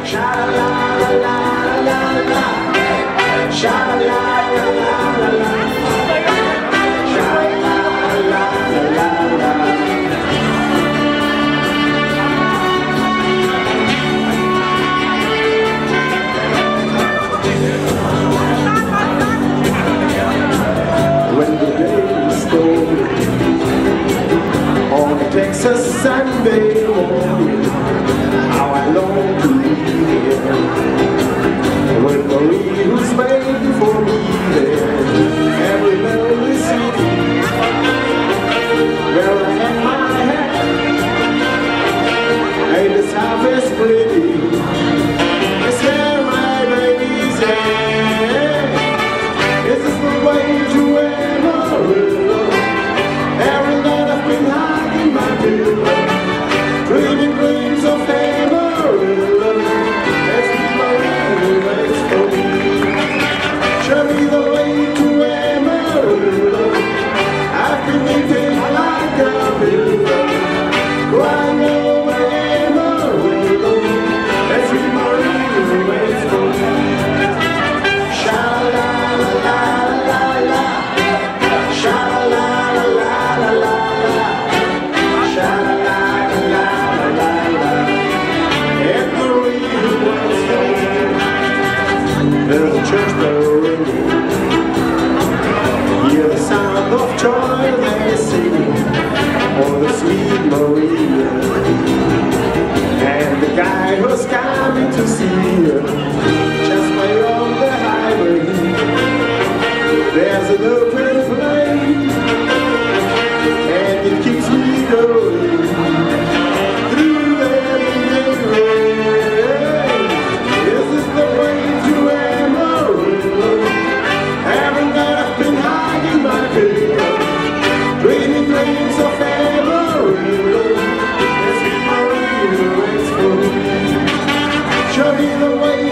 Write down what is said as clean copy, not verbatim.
Sha-la-la-la-la-la-la, sha-la-la-la-la-la-la, sha-la-la-la-la-la-la. When the day is cold on Texas Sunday morning, how I long to be here with Marie, who's waiting for me there. Every lonely city where I hang my hat, hey, this house is pretty. It's where my baby's at. This is the way to Amarillo. Every night I've been hiding my pillow, dreaming dreams of Amarillo. That's what Marie waits for me. Show me the way to Amarillo. I've been weeping like a pillow, crying over Amarillo. That's what Marie waits for me. Sha-la-la-la-la-la, sha-la-la-la-la-la-la, sha-la-la-la-la-la-la. And Marie waits for me. There's a church bell ringing, hear the sound of joy they sing, oh the sweet Maria. And the guy who's coming to see her just way on the highway, there's an open flame, and it keeps me going through the evening rain. This is the way to Amarillo. Every night I've been hiding my pillow, dreaming dreams of Amarillo. It's Marie who waits for me. Show me the way